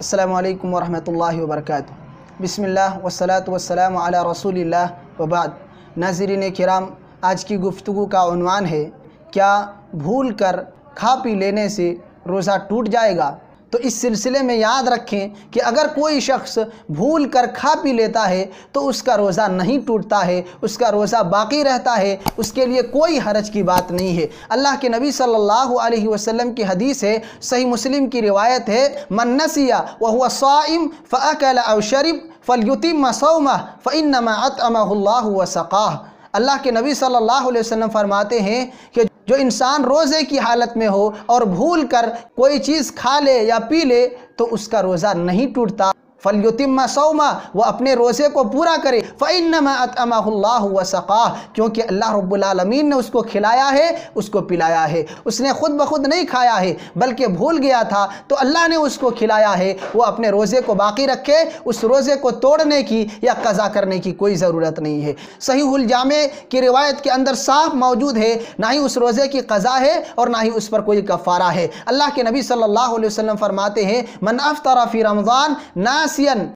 السلام علیکم ورحمۃ اللہ وبرکاتہ۔ بسم اللہ والصلاة والسلام علی رسول اللہ وبعد۔ ناظرین کرام، آج کی گفتگو کا عنوان ہے کیا بھول کر کھا پی لینے سے روزہ ٹوٹ جائے گا؟ تو اس سلسلے میں یاد رکھیں کہ اگر کوئی شخص بھول کر کھا پی لیتا ہے تو اس کا روزہ نہیں ٹوٹتا ہے، اس کا روزہ باقی رہتا ہے، اس کے لیے کوئی حرج کی بات نہیں ہے۔ اللہ کے نبی صلی اللہ علیہ وسلم کی حدیث ہے، صحیح مسلم کی روایت ہے، من نسی وهو صائم فاکل او شرب فلیتم صومہ فانما اطعمہ اللہ وسقاہ۔ اللہ کے نبی صلی اللہ علیہ وسلم فرماتے ہیں کہ جو انسان روزے کی حالت میں ہو اور بھول کر کوئی چیز کھا لے یا پی لے تو اس کا روزہ نہیں ٹوٹتا۔ فَلْيُتِمَّ صَوْمَهُ، وہ اپنے روزے کو پورا کرے، فَإِنَّمَا أَطْعَمَهُ اللَّهُ وَسَقَاهُ، کیونکہ اللہ رب العالمین نے اس کو کھلایا ہے، اس کو پلایا ہے، اس نے خود بخود نہیں کھایا ہے بلکہ بھول گیا تھا تو اللہ نے اس کو کھلایا ہے۔ وہ اپنے روزے کو باقی رکھے، اس روزے کو توڑنے کی یا قضا کرنے کی کوئی ضرورت نہیں ہے۔ صحیح الجامع کی روایت کے اندر صاف موجود ہے، نہ ہی اس روزے کی قضا ہے اور نہ ہی اس پر کوئی کفارہ ہے۔ اللہ کے نبی صلی اللہ علیہ وسلم فرماتے ہیں، من افطر فی رمضان ناسیا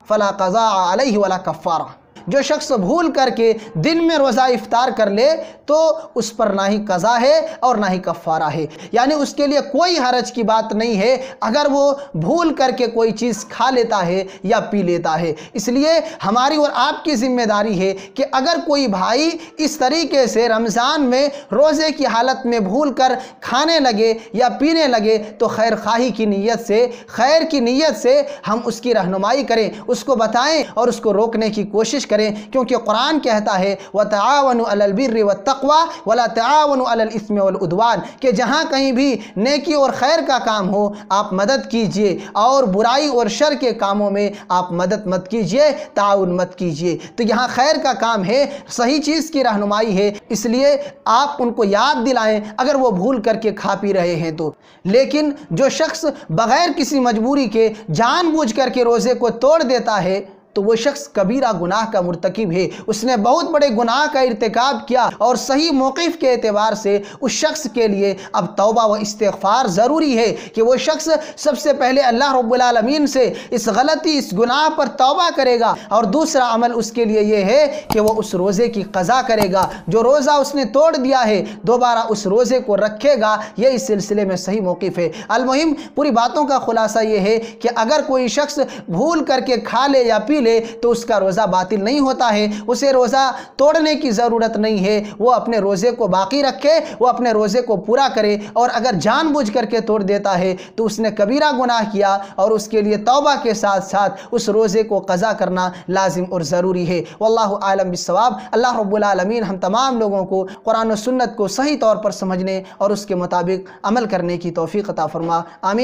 فلا قضاء علیہ ولا کفارہ۔ جو شخص بھول کر کے دن میں روزہ افطار کر لے تو اس پر نہ ہی قضا ہے اور نہ ہی کفارہ ہے، یعنی اس کے لیے کوئی حرج کی بات نہیں ہے اگر وہ بھول کر کے کوئی چیز کھا لیتا ہے یا پی لیتا ہے۔ اس لیے ہماری اور آپ کی ذمہ داری ہے کہ اگر کوئی بھائی اس طریقے سے رمضان میں روزے کی حالت میں بھول کر کھانے لگے یا پینے لگے تو خیر خواہی کی نیت سے، خیر کی نیت سے ہم اس کی رہنمائی کریں، اس کو بتائیں اور اس کو روکنے کی کوشش کریں، کیونکہ قرآن کہتا ہے وَتَعَاوَنُوا عَلَى الْبِرِّ وَالتَّقْوَى وَلَا تَعَاوَنُوا عَلَى الْإِثْمِ وَالْعُدْوَانِ، کہ جہاں کہیں بھی نیکی اور خیر کا کام ہو آپ مدد کیجئے اور برائی اور شر کے کاموں میں آپ مدد مت کیجئے، تعاون مت کیجئے۔ تو یہاں خیر کا کام ہے، صحیح چیز کی رہنمائی ہے، اس لیے آپ ان کو یاد دلائیں اگر وہ بھول کر کے کھا پی رہے ہیں تو۔ لیکن جو شخص بغیر کسی مجبوری کے جان بوجھ کر کے روزے کو توڑ دیتا ہے تو وہ شخص کبیرہ گناہ کا مرتکب ہے، اس نے بہت بڑے گناہ کا ارتکاب کیا، اور صحیح موقف کے اعتبار سے اس شخص کے لیے اب توبہ و استغفار ضروری ہے کہ وہ شخص سب سے پہلے اللہ رب العالمین سے اس غلطی، اس گناہ پر توبہ کرے گا، اور دوسرا عمل اس کے لیے یہ ہے کہ وہ اس روزے کی قضا کرے گا، جو روزہ اس نے توڑ دیا ہے دوبارہ اس روزے کو رکھے گا، یہ اس سلسلے میں صحیح موقف ہے۔ المہم پوری باتوں کا خلاصہ یہ ہے کہ اگر کوئی شخص بھول کر کے کھا لے یا پی لے تو اس کا روزہ باطل نہیں ہوتا ہے، اسے روزہ توڑنے کی ضرورت نہیں ہے، وہ اپنے روزے کو باقی رکھے، وہ اپنے روزے کو پورا کرے، اور اگر جان بوجھ کر کے توڑ دیتا ہے تو اس نے کبیرہ گناہ کیا اور اس کے لیے توبہ کے ساتھ ساتھ اس روزے کو قضا کرنا لازم اور ضروری ہے۔ واللہ عالم بالصواب۔ اللہ رب العالمین ہم تمام لوگوں کو قرآن و سنت کو صحیح طور پر سمجھنے اور اس کے مطابق عمل کرنے کی توفیق عطا فرما، آمین۔